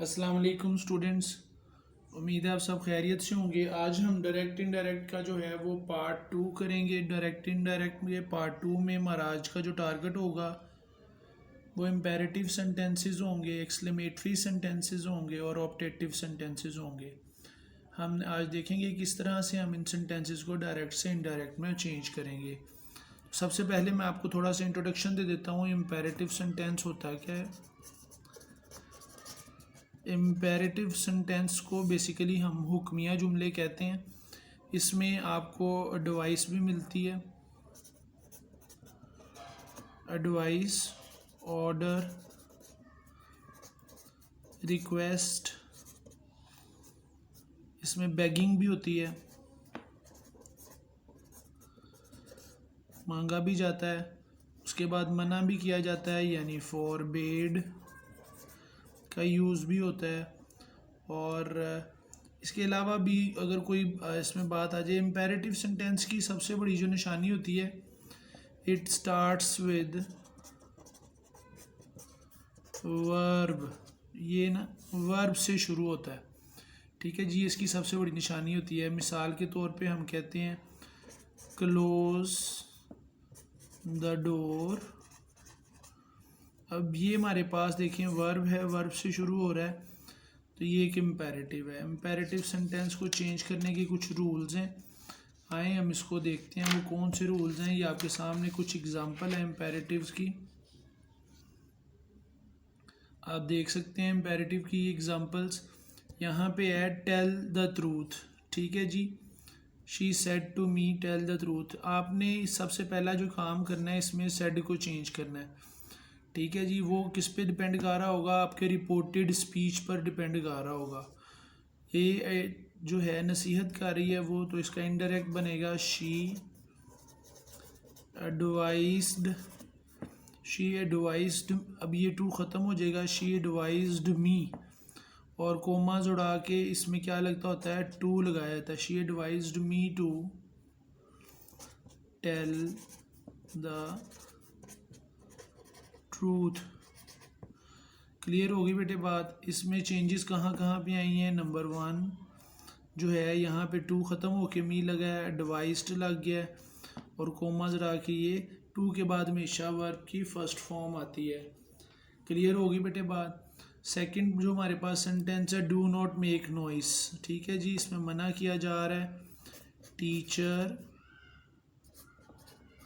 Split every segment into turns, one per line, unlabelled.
अस्सलाम वालेकुम स्टूडेंट्स। उम्मीद है आप सब खैरियत से होंगे। आज हम डायरेक्ट इनडायरेक्ट का जो है वो पार्ट 2 करेंगे। डायरेक्ट इनडायरेक्ट में पार्ट 2 में महाराज का जो टारगेट होगा वो इम्पेरेटिव सेंटेंसेस होंगे, एक्सक्लेमेटरी सेंटेंसेस होंगे और ऑप्टेटिव सेंटेंसेस होंगे। हम आज देखेंगे किस तरह से हम इन सेंटेंसेस को डायरेक्ट से इनडायरेक्ट में चेंज करेंगे। सबसे पहले मैं आपको थोड़ा सा इंट्रोडक्शन दे देता हूँ। इम्पेरेटिव सेंटेंस होता क्या है। इम्पेरेटिव सेंटेंस को बेसिकली हम हुक्मिया जुमले कहते हैं। इसमें आपको एडवाइस भी मिलती है, एडवाइस, ऑर्डर, रिक्वेस्ट, इसमें बेगिंग भी होती है, मांगा भी जाता है, उसके बाद मना भी किया जाता है यानी फॉरबेड का यूज़ भी होता है। और इसके अलावा भी अगर कोई इसमें बात आ जाए, इम्पेरेटिव सेंटेंस की सबसे बड़ी जो निशानी होती है, इट स्टार्ट्स विद वर्ब। ये ना वर्ब से शुरू होता है, ठीक है जी। इसकी सबसे बड़ी निशानी होती है। मिसाल के तौर पे हम कहते हैं क्लोज द डोर। अब ये हमारे पास देखें वर्ब है, वर्ब से शुरू हो रहा है, तो ये एक इम्पेरेटिव है। इम्पेरेटिव सेंटेंस को चेंज करने के कुछ रूल्स हैं। आए हम इसको देखते हैं वो कौन से रूल्स हैं। ये आपके सामने कुछ एग्जांपल है इम्पेरेटिव्स की, आप देख सकते हैं इम्पेरेटिव की एग्जांपल्स। यहाँ पे है टेल द ट्रूथ, ठीक है जी। She said to me tell the truth. आपने सबसे पहला जो काम करना है इसमें सेड को चेंज करना है, ठीक है जी। वो किस पे डिपेंड कर रहा होगा, आपके रिपोर्टेड स्पीच पर डिपेंड कर रहा होगा। ये जो है नसीहत कर रही है वो, तो इसका इनडायरेक्ट बनेगा शी एडवाइज्ड, शी एडवाइज्ड। अब ये टू ख़त्म हो जाएगा, शी एडवाइज्ड मी, और कोमा जुड़ा के इसमें क्या लगता होता है, टू लगाया जाता है। She advised me to tell the truth. Clear होगी बेटे बात। इसमें चेंजेस कहाँ कहाँ पे आई हैं। नंबर 1 जो है यहाँ पे टू ख़त्म होके मी लगा है, एडवाइज्ड लग गया है, और कोमा जरा के ये टू के बाद हमेशा वर्ब की फर्स्ट फॉर्म आती है। क्लियर होगी बेटे बात। सेकंड जो हमारे पास सेंटेंस है, डू नॉट मेक नॉइस, ठीक है जी। इसमें मना किया जा रहा है। Teacher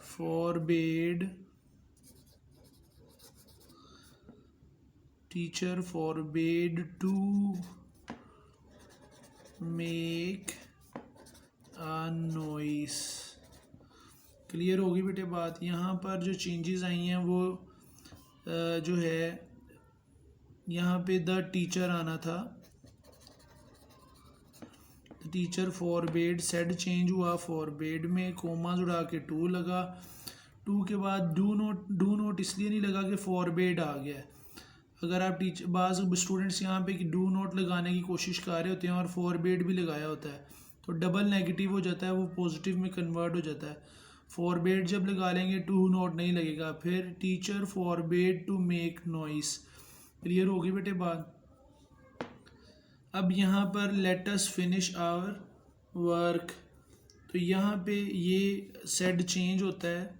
forbade, teacher forbade to make a noise. Clear होगी बेटे बात। यहाँ पर जो चेंजेस आई हैं वो जो है यहाँ पे द टीचर आना था, टीचर फॉरबेड, सेड चेंज हुआ फॉरबेड में, कोमा जुड़ा के टू लगा। टू के बाद डू नोट इसलिए नहीं लगा कि फॉरबेड आ गया। अगर आप टीचर बाज़ स्टूडेंट्स यहाँ पे कि डू नोट लगाने की कोशिश कर रहे होते हैं और फॉरबेड भी लगाया होता है, तो डबल नेगेटिव हो जाता है, वो पॉजिटिव में कन्वर्ट हो जाता है। फॉरबेड जब लगा लेंगे टू नोट नहीं लगेगा। फिर teacher forbade to make noise. Clear होगी बेटे बात। अब यहाँ पर let us finish our work, तो यहाँ पे ये सेड चेंज होता है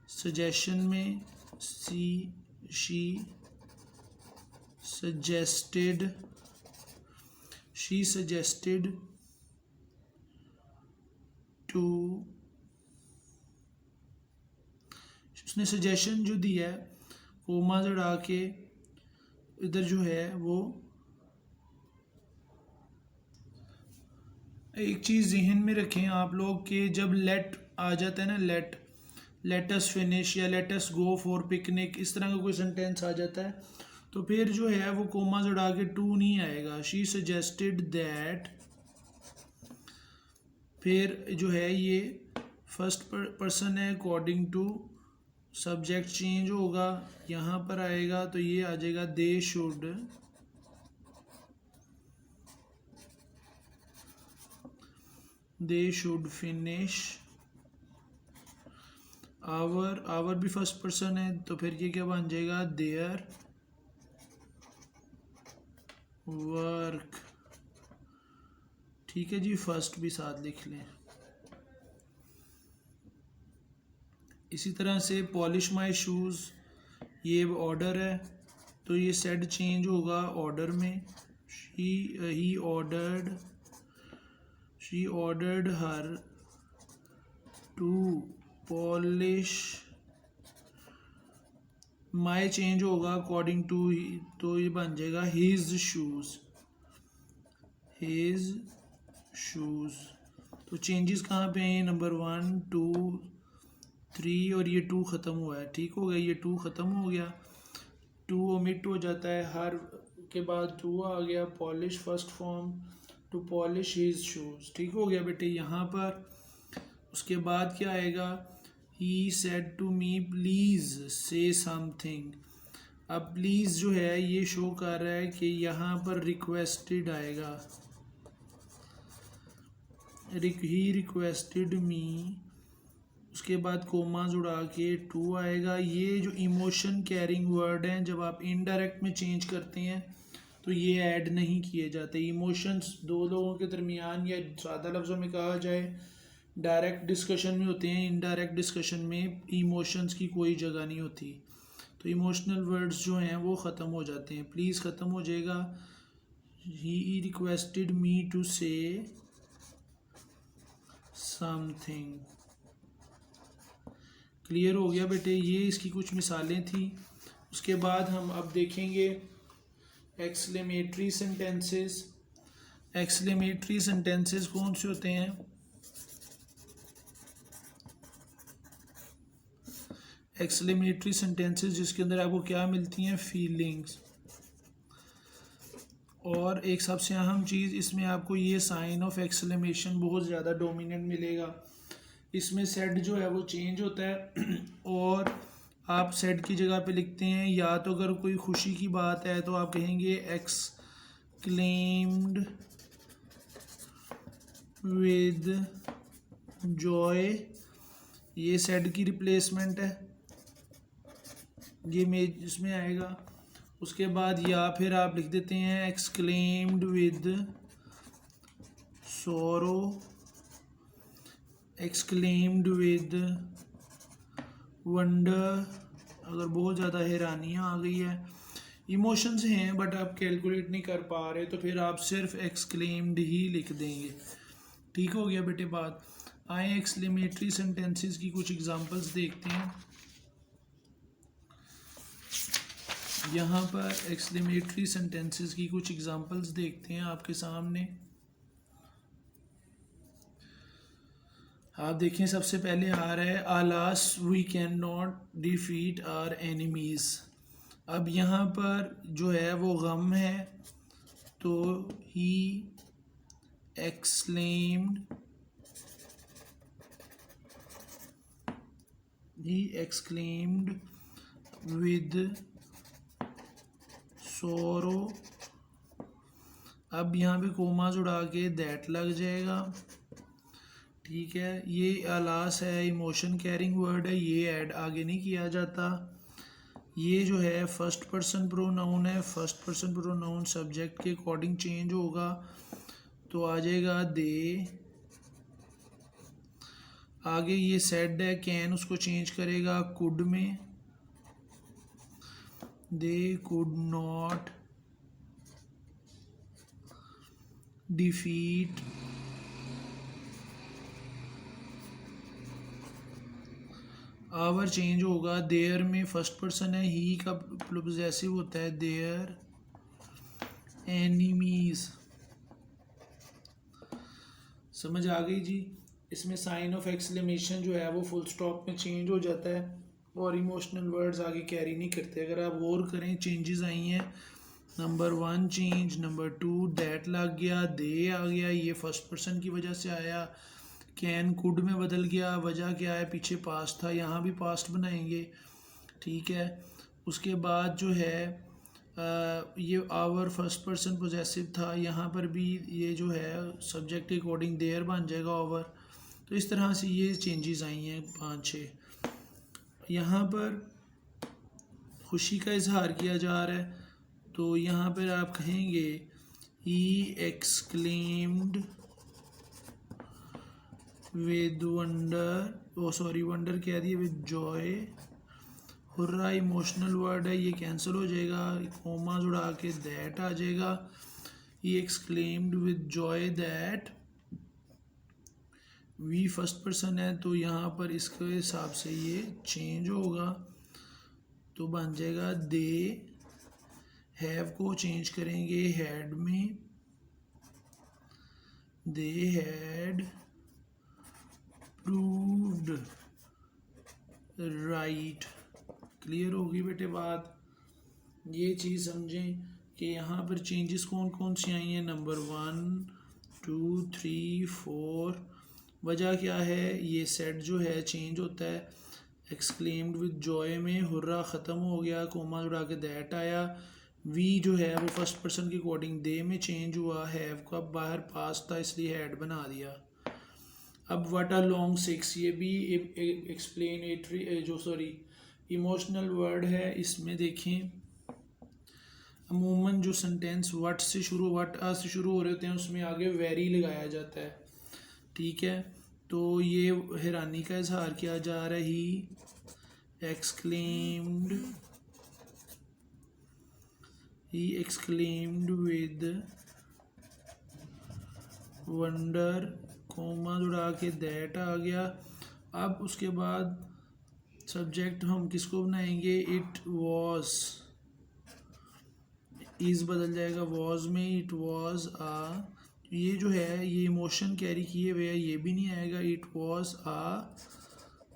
सजेशन में, she suggested, she suggested to, उसने सजेशन जो दिया है कोमा जड़ा के इधर जो है वो, एक चीज़ जहन में रखें आप लोग कि जब लेट आ जाता है ना, लेट अस फिनिश या let us go for picnic, इस तरह का कोई सेंटेंस आ जाता है, तो फिर जो है वो कोमा जुड़ा के टू नहीं आएगा। शी सजेस्टेड दैट, फिर जो है ये फर्स्ट पर्सन है, अकॉर्डिंग टू, सब्जेक्ट चेंज होगा, यहाँ पर आएगा तो ये आ जाएगा दे शुड फिनिश आवर भी फर्स्ट पर्सन है, तो फिर ये क्या बन जाएगा, देयर वर्क। ठीक है जी, फर्स्ट भी साथ लिख लें। इसी तरह से पॉलिश माई शूज़, ये ऑर्डर है तो ये सेड चेंज होगा ऑर्डर में। He ordered her to polish my change होगा अकॉर्डिंग टू, तो ये बन जाएगा हिज शूज़। तो चेंजेस कहाँ पे हैं? नंबर 1 2 3 और ये 2 ख़त्म हुआ है। ठीक हो गया, ये 2 ख़त्म हो गया, 2 ओमिट हो जाता है, हर के बाद 2 आ गया, polish first form, to polish his shoes. ठीक हो गया बेटे यहाँ पर। उसके बाद क्या आएगा? He said to me please say something. अब प्लीज़ जो है ये शो कर रहा है कि यहाँ पर रिक्वेस्टेड आएगा, ही रिक्वेस्टेड मी, उसके बाद कोमा जुड़ा के 2 आएगा। ये जो इमोशन कैरिंग वर्ड हैं, जब आप इनडायरेक्ट में चेंज करते हैं तो ये ऐड नहीं किए जाते। इमोशंस दो लोगों के दरमियान, या सादा लफ्ज़ों में कहा जाए डायरेक्ट डिस्कशन में होते हैं, इनडायरेक्ट डिस्कशन में इमोशंस की कोई जगह नहीं होती। तो इमोशनल वर्ड्स जो हैं वो ख़त्म हो जाते हैं। प्लीज़ ख़त्म हो जाएगा, he requested me to say something. Clear हो गया बेटे, ये इसकी कुछ मिसालें थी। उसके बाद हम अब देखेंगे एक्सक्लेमेटरी सेंटेंसेस। एक्सक्लेमेटरी सेंटेंसेस कौन से होते हैं? एक्सक्लेमेटरी सेंटेंसेस जिसके अंदर आपको क्या मिलती हैं? फीलिंग्स। और एक सबसे अहम चीज़ इसमें आपको ये साइन ऑफ एक्सक्लेमेशन बहुत ज़्यादा डोमिनेंट मिलेगा। इसमें सेड जो है वो चेंज होता है और आप सेड की जगह पे लिखते हैं, या तो अगर कोई खुशी की बात है तो आप कहेंगे एक्सक्लेम्ड विद जॉय, ये सेड की रिप्लेसमेंट है, ये इसमें आएगा। उसके बाद या फिर आप लिख देते हैं एक्सक्लेम्ड विद सोरो, एक्सक्लेम्ड विद वंडर, अगर बहुत ज़्यादा हैरानियाँ आ गई है। इमोशंस हैं बट आप कैलकुलेट नहीं कर पा रहे तो फिर आप सिर्फ एक्सक्लेम्ड ही लिख देंगे। ठीक हो गया बेटे बात। आए एक्सक्लेमेटरी सेंटेंसेस की कुछ एग्जांपल्स देखते हैं। यहाँ पर एक्सक्लेमेटरी सेंटेंसेस की कुछ एग्जांपल्स देखते हैं आपके सामने। आप देखें, सबसे पहले आ रहा है alas we can not defeat our enemies. अब यहाँ पर जो है वो गम है, तो ही एक्सक्लेम्ड विद सोरो। अब यहाँ पे कोमा जुड़ा के दैट लग जाएगा। ठीक है, ये अलास है, इमोशन कैरिंग वर्ड है, ये ऐड आगे नहीं किया जाता। ये जो है फर्स्ट पर्सन प्रोनाउन है, फर्स्ट पर्सन प्रोनाउन सब्जेक्ट के अकॉर्डिंग चेंज होगा तो आ जाएगा दे। आगे ये सेड है, कैन उसको चेंज करेगा कुड में, they could not defeat our change होगा, देयर में फर्स्ट पर्सन है, ही का पॉजेसिव होता है, देयर एनिमीज। समझ आ गई जी। इसमें साइन ऑफ एक्सक्लेमेशन जो है वो फुल स्टॉप में चेंज हो जाता है और इमोशनल वर्ड्स आगे कैरी नहीं करते। अगर आप गौर करें, चेंजेस आई हैं, नंबर 1 चेंज, नंबर 2 दैट लग गया, दे आ गया, ये फर्स्ट पर्सन की वजह से आया, कैन कुड में बदल गया, वजह क्या है? पीछे पास्ट था, यहाँ भी पास्ट बनाएंगे। ठीक है, उसके बाद जो है ये आवर फर्स्ट पर्सन पोजेसिव था, यहाँ पर भी ये जो है सब्जेक्ट के अकॉर्डिंग देयर बन जाएगा ओवर। तो इस तरह से ये चेंजेस आई हैं 5-6। यहाँ पर खुशी का इजहार किया जा रहा है तो यहाँ पर आप कहेंगे he exclaimed with wonder, wonder कह दिए with joy। Hurrah emotional word है, ये कैंसिल हो जाएगा, कोमा जुड़ा के दैट आ जाएगा। he exclaimed with joy that, we first person है तो यहाँ पर इसके हिसाब से ये चेंज होगा, तो बन जाएगा दे हैव को चेंज करेंगे हैड में, they had proved right. Clear होगी बेटे बात? ये चीज़ समझें कि यहाँ पर चेंजेस कौन कौन सी आई हैं। नंबर 1 2 3 4। वजह क्या है, ये सेट जो है चेंज होता है। एक्सक्लेम्ड विद जॉय में हुर्रा ख़त्म हो गया, कोमा जुड़ा के दैट आया। वी जो है वो फर्स्ट पर्सन के अकॉर्डिंग दे में चेंज हुआ, हैव का बाहर पास था इसलिए हैड बना दिया। अब व्हाट आर लॉन्ग 6, ये भी एक्सप्लेनेटरी इमोशनल वर्ड है। इसमें देखें अमूमन जो सेंटेंस व्हाट से शुरू से शुरू हो रहे होते हैं उसमें आगे वेरी लगाया जाता है, ठीक है। तो ये हैरानी का इजहार किया जा रहा है, he exclaimed with wonder, comma जुड़ा के दैट आ गया। अब उसके बाद सब्जेक्ट हम किसको बनाएंगे, इट वॉज, इज बदल जाएगा वॉज में, इट वॉज आ। ये जो है ये इमोशन कैरी किए हुए है, ये भी नहीं आएगा। It was a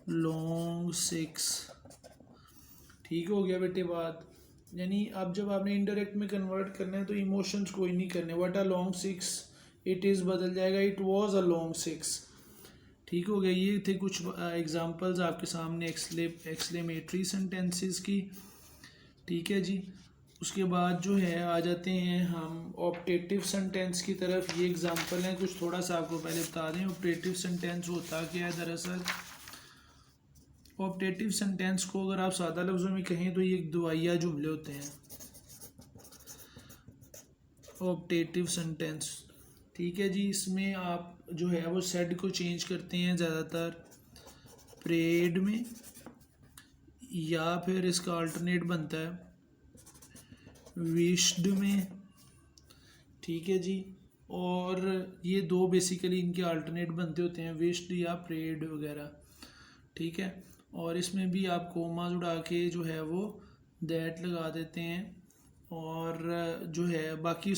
long 6। ठीक हो गया बेटे बात? यानी अब जब आपने इनडायरेक्ट में कन्वर्ट करना है तो इमोशंस कोई नहीं करने। What a long 6, it is बदल जाएगा इट वॉज अ लॉन्ग 6। ठीक हो गया? ये थे कुछ एग्जांपल्स आपके सामने एक्सक्लेमेटरी सेंटेंसेस की। ठीक है जी। उसके बाद जो है आ जाते हैं हम ऑप्टेटिव सेंटेंस की तरफ। ये एग्जांपल हैं कुछ, थोड़ा सा आपको पहले बता दें ऑप्टेटिव सेंटेंस होता क्या है। दरअसल ऑप्टेटिव सेंटेंस को अगर आप सादा लफ्ज़ों में कहें तो ये दुआया जुमले होते हैं ऑप्टेटिव सेंटेंस। ठीक है जी। इसमें आप जो है वो सेड को चेंज करते हैं ज़्यादातर प्रेड में, या फिर इसका अल्टरनेट बनता है विश्ड में। ठीक है जी। और ये दो बेसिकली इनके अल्टरनेट बनते होते हैं, विश्ड या प्रेड वगैरह। ठीक है। और इसमें भी आप कोमा जुड़ा के जो है वो दैट लगा देते हैं। और जो है बाकी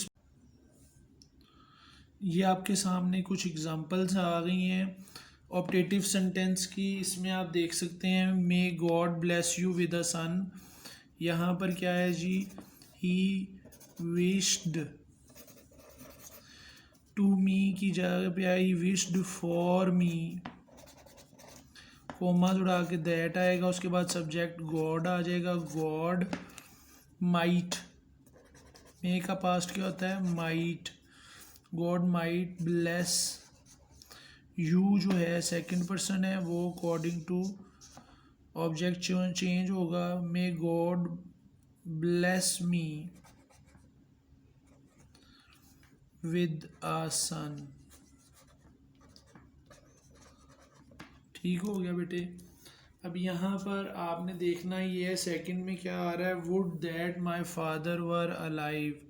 ये आपके सामने कुछ एग्जांपल्स आ गई हैं ऑप्टेटिव सेंटेंस की। इसमें आप देख सकते हैं may God bless you with a son. यहाँ पर क्या है जी, ही विश्ड टू मी की जगह पे I wished for me, comma जुड़ा के दैट आएगा। उसके बाद सब्जेक्ट गॉड आ जाएगा, गॉड माइट, मे का पास्ट क्या होता है might, God might bless you जो है सेकंड पर्सन है वो अकॉर्डिंग टू ऑब्जेक्ट चेंज होगा, may God bless me with a son. ठीक हो गया बेटे? अब यहाँ पर आपने देखना ये है सेकंड में क्या आ रहा है, would that my father were alive.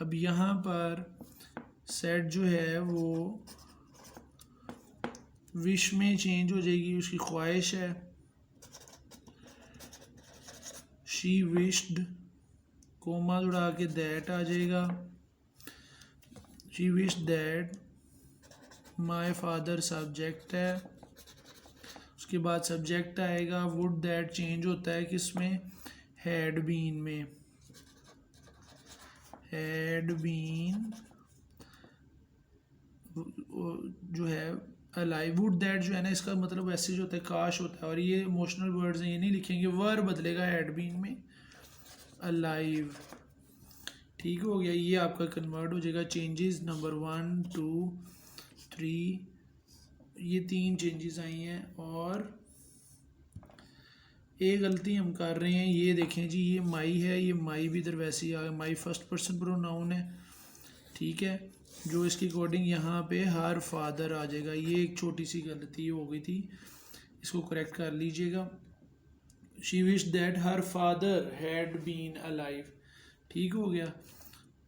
अब यहाँ पर सेट जो है वो विश में चेंज हो जाएगी, उसकी ख्वाहिश है शी विश्ड, कोमा जुड़ा के दैट आ जाएगा, she wish that my father subject है। उसके बाद सब्जेक्ट आएगा, वुड दैट चेंज होता है किसमें, हैड बीन में, हैड बीन जो है अलाइव। वुड दैट जो है ना इसका मतलब ऐसे जो होता है काश होता है, और ये इमोशनल वर्ड्स हैं ये नहीं लिखेंगे, वर बदलेगा हैड बीन में अलाइव। ठीक हो गया? ये आपका कन्वर्ट हो जाएगा। चेंजेस नंबर 1 2 3, ये 3 चेंजेस आई हैं। और एक गलती हम कर रहे हैं, ये देखें जी, ये माई है, ये माई भी इधर वैसे ही आ गया, माई फर्स्ट पर्सन प्रोनाउन है, ठीक है, जो इसकी अकॉर्डिंग यहाँ पे हर फादर आ जाएगा। ये एक छोटी सी गलती हो गई थी, इसको करेक्ट कर लीजिएगा। She wish that her father had been alive, ठीक हो गया,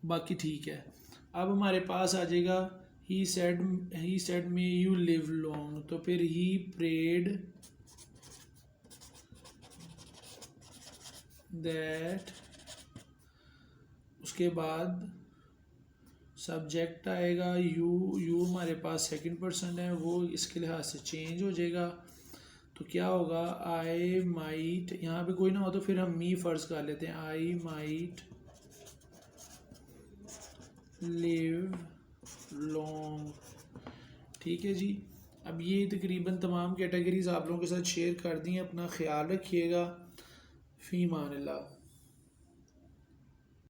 बाकी ठीक है। अब हमारे पास आ जाएगा he said may you live long, तो फिर ही प्रेड दैट, उसके बाद सब्जेक्ट आएगा यू हमारे पास सेकंड पर्सन है, वो इसके लिहाज से चेंज हो जाएगा। तो क्या होगा, आई माइट, यहाँ पे कोई ना हो तो फिर हम मी फ़र्ज़ कर लेते हैं, आई माइट लिव लॉन्ग, ठीक है जी। अब ये तकरीबन तमाम कैटेगरीज आप लोगों के साथ शेयर कर दी हैं। अपना ख्याल रखिएगा। फ़ी मान अल्लाह।